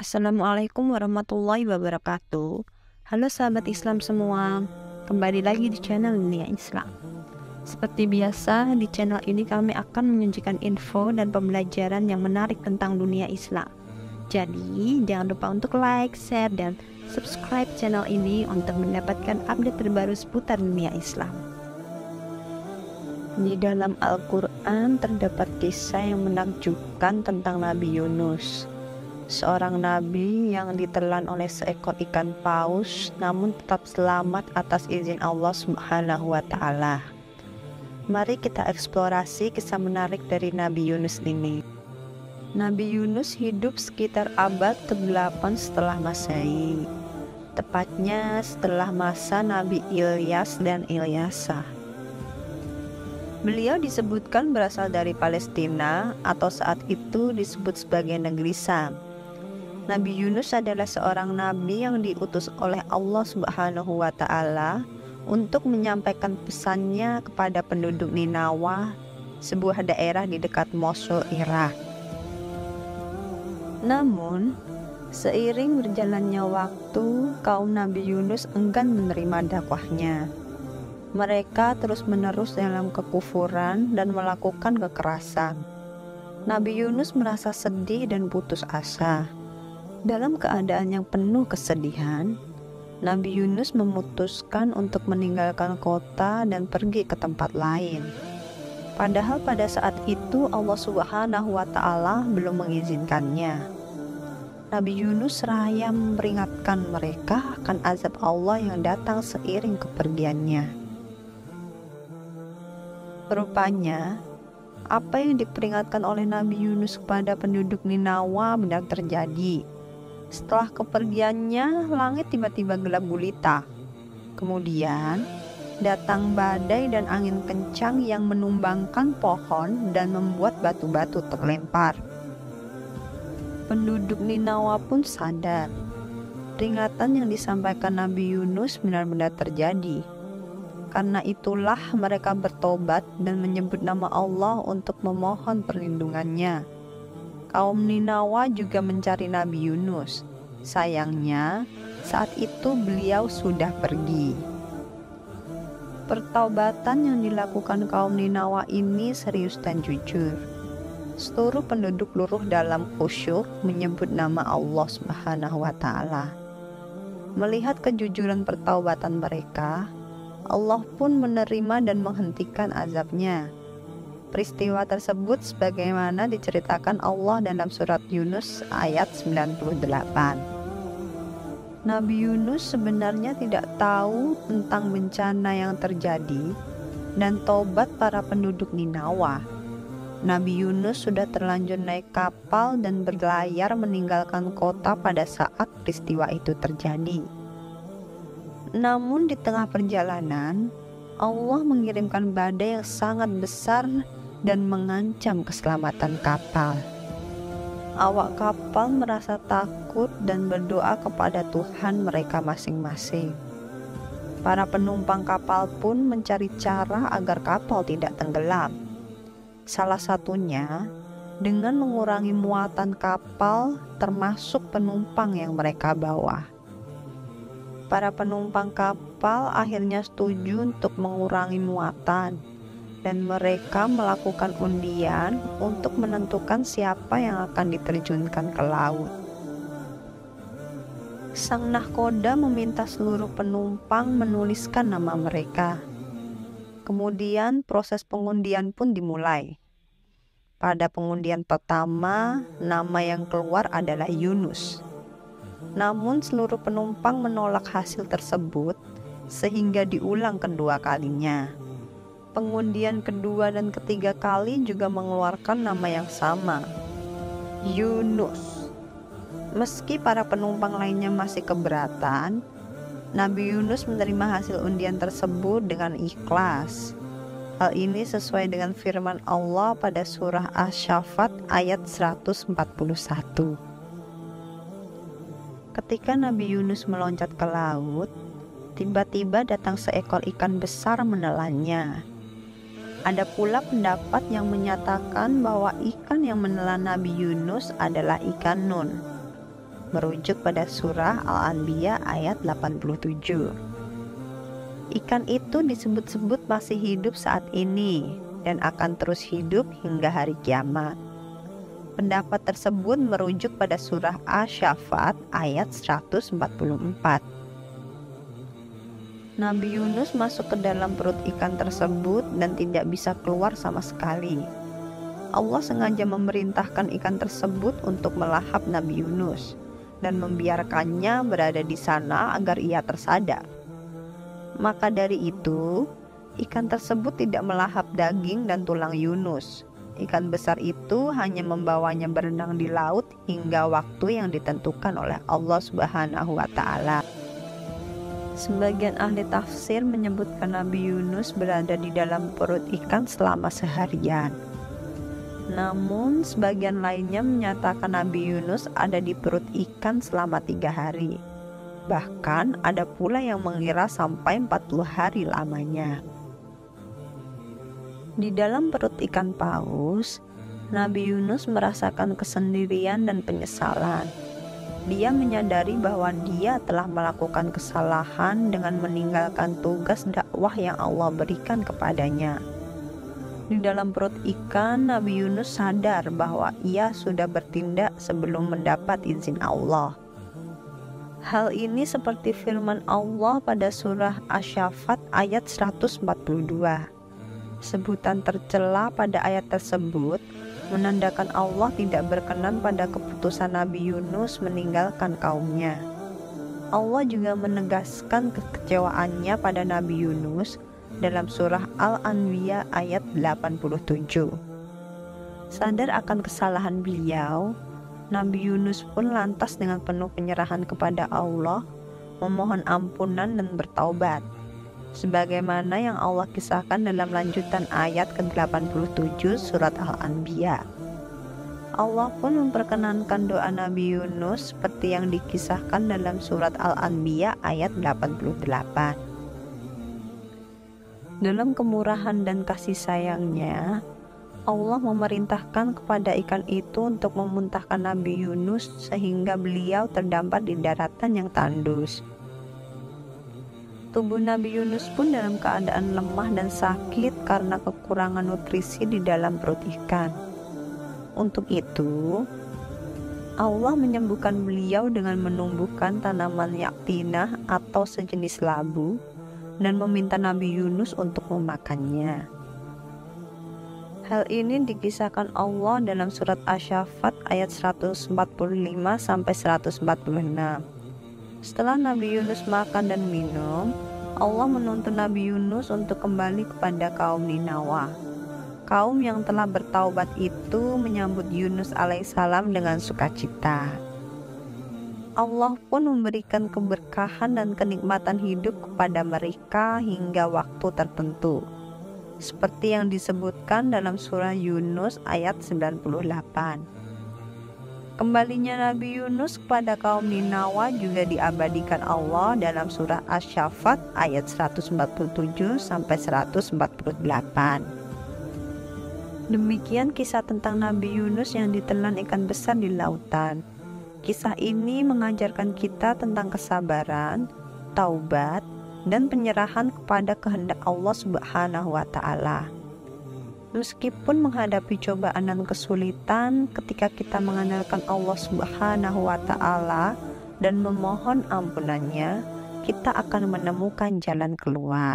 Assalamualaikum warahmatullahi wabarakatuh. Halo sahabat Islam semua, kembali lagi di channel Dunia Islam. Seperti biasa, di channel ini kami akan menyajikan info dan pembelajaran yang menarik tentang dunia Islam. Jadi, jangan lupa untuk like, share, dan subscribe channel ini untuk mendapatkan update terbaru seputar dunia Islam. Di dalam Al-Quran terdapat kisah yang menakjubkan tentang Nabi Yunus, seorang nabi yang ditelan oleh seekor ikan paus namun tetap selamat atas izin Allah Subhanahu wa Ta'ala. Mari kita eksplorasi kisah menarik dari Nabi Yunus ini. Nabi Yunus hidup sekitar abad ke-8 setelah Masehi, tepatnya setelah masa Nabi Ilyas dan Ilyasa. Beliau disebutkan berasal dari Palestina atau saat itu disebut sebagai negeri Sam. Nabi Yunus adalah seorang nabi yang diutus oleh Allah Subhanahu wa Ta'ala untuk menyampaikan pesannya kepada penduduk Ninawa, sebuah daerah di dekat Mosul, Irak. Namun, seiring berjalannya waktu, kaum Nabi Yunus enggan menerima dakwahnya. Mereka terus-menerus dalam kekufuran dan melakukan kekerasan. Nabi Yunus merasa sedih dan putus asa. Dalam keadaan yang penuh kesedihan, Nabi Yunus memutuskan untuk meninggalkan kota dan pergi ke tempat lain. Padahal pada saat itu Allah Subhanahu wa Ta'ala belum mengizinkannya. Nabi Yunus seraya memperingatkan mereka akan azab Allah yang datang seiring kepergiannya. Rupanya, apa yang diperingatkan oleh Nabi Yunus kepada penduduk Ninawa benar terjadi. Setelah kepergiannya, langit tiba-tiba gelap gulita. Kemudian, datang badai dan angin kencang yang menumbangkan pohon dan membuat batu-batu terlempar. Penduduk Ninawa pun sadar. Peringatan yang disampaikan Nabi Yunus benar-benar terjadi. Karena itulah mereka bertobat dan menyebut nama Allah untuk memohon perlindungannya. Kaum Ninawa juga mencari Nabi Yunus. Sayangnya, saat itu beliau sudah pergi. Pertaubatan yang dilakukan kaum Ninawa ini serius dan jujur. Seluruh penduduk luruh dalam khusyuk menyebut nama Allah Subhanahu wa Ta'ala. Melihat kejujuran pertaubatan mereka, Allah pun menerima dan menghentikan azabnya. Peristiwa tersebut sebagaimana diceritakan Allah dalam surat Yunus ayat 98. Nabi Yunus sebenarnya tidak tahu tentang bencana yang terjadi dan tobat para penduduk Ninawa. Nabi Yunus sudah terlanjur naik kapal dan berlayar meninggalkan kota pada saat peristiwa itu terjadi. Namun di tengah perjalanan, Allah mengirimkan badai yang sangat besar dan mengancam keselamatan kapal. Awak kapal merasa takut dan berdoa kepada Tuhan mereka masing-masing. Para penumpang kapal pun mencari cara agar kapal tidak tenggelam. Salah satunya dengan mengurangi muatan kapal termasuk penumpang yang mereka bawa. Para penumpang kapal akhirnya setuju untuk mengurangi muatan, dan mereka melakukan undian untuk menentukan siapa yang akan diterjunkan ke laut. Sang nahkoda meminta seluruh penumpang menuliskan nama mereka. Kemudian proses pengundian pun dimulai. Pada pengundian pertama, nama yang keluar adalah Yunus. Namun seluruh penumpang menolak hasil tersebut sehingga diulang kedua kalinya. Pengundian kedua dan ketiga kali juga mengeluarkan nama yang sama, Yunus. Meski para penumpang lainnya masih keberatan, Nabi Yunus menerima hasil undian tersebut dengan ikhlas. Hal ini sesuai dengan firman Allah pada surah Asy-Syaffat ayat 141. Ketika Nabi Yunus meloncat ke laut, tiba-tiba datang seekor ikan besar menelannya. Ada pula pendapat yang menyatakan bahwa ikan yang menelan Nabi Yunus adalah ikan Nun. merujuk pada surah Al-Anbiya ayat 87. Ikan itu disebut-sebut masih hidup saat ini dan akan terus hidup hingga hari kiamat. Pendapat tersebut merujuk pada surah Asy-Syaffat ayat 144. Nabi Yunus masuk ke dalam perut ikan tersebut dan tidak bisa keluar sama sekali. Allah sengaja memerintahkan ikan tersebut untuk melahap Nabi Yunus dan membiarkannya berada di sana agar ia tersadar. Maka dari itu, ikan tersebut tidak melahap daging dan tulang Yunus. Ikan besar itu hanya membawanya berenang di laut hingga waktu yang ditentukan oleh Allah Subhanahu wa Ta'ala. Sebagian ahli tafsir menyebutkan Nabi Yunus berada di dalam perut ikan selama seharian. Namun, sebagian lainnya menyatakan Nabi Yunus ada di perut ikan selama 3 hari. Bahkan ada pula yang mengira sampai 40 hari lamanya. Di dalam perut ikan paus, Nabi Yunus merasakan kesendirian dan penyesalan. Dia menyadari bahwa dia telah melakukan kesalahan dengan meninggalkan tugas dakwah yang Allah berikan kepadanya. Di dalam perut ikan, Nabi Yunus sadar bahwa ia sudah bertindak sebelum mendapat izin Allah. Hal ini seperti firman Allah pada surah Asy-Syaffat ayat 142. Sebutan tercela pada ayat tersebut menandakan Allah tidak berkenan pada keputusan Nabi Yunus meninggalkan kaumnya. Allah juga menegaskan kekecewaannya pada Nabi Yunus dalam surah Al-Anbiya ayat 87. Sadar akan kesalahan beliau, Nabi Yunus pun lantas dengan penuh penyerahan kepada Allah memohon ampunan dan bertaubat, sebagaimana yang Allah kisahkan dalam lanjutan ayat ke-87 surat Al-Anbiya. Allah pun memperkenankan doa Nabi Yunus seperti yang dikisahkan dalam surat Al-Anbiya ayat 88. Dalam kemurahan dan kasih sayangnya, Allah memerintahkan kepada ikan itu untuk memuntahkan Nabi Yunus sehingga beliau terdampar di daratan yang tandus. Tubuh Nabi Yunus pun dalam keadaan lemah dan sakit karena kekurangan nutrisi di dalam perut ikan. Untuk itu, Allah menyembuhkan beliau dengan menumbuhkan tanaman yaktinah atau sejenis labu dan meminta Nabi Yunus untuk memakannya. Hal ini dikisahkan Allah dalam surat Asy-Syaffat ayat 145 sampai 146. Setelah Nabi Yunus makan dan minum, Allah menuntun Nabi Yunus untuk kembali kepada kaum Ninawa. Kaum yang telah bertaubat itu menyambut Yunus alaihissalam dengan sukacita. Allah pun memberikan keberkahan dan kenikmatan hidup kepada mereka hingga waktu tertentu, seperti yang disebutkan dalam surah Yunus ayat 98. Kembalinya Nabi Yunus kepada kaum Ninawa juga diabadikan Allah dalam surah Asy-Syaffat ayat 147 sampai 148. Demikian kisah tentang Nabi Yunus yang ditelan ikan besar di lautan. Kisah ini mengajarkan kita tentang kesabaran, taubat, dan penyerahan kepada kehendak Allah Subhanahu wa Ta'ala. Meskipun menghadapi cobaan dan kesulitan, ketika kita mengandalkan Allah Subhanahu wa Ta'ala dan memohon ampunannya, kita akan menemukan jalan keluar.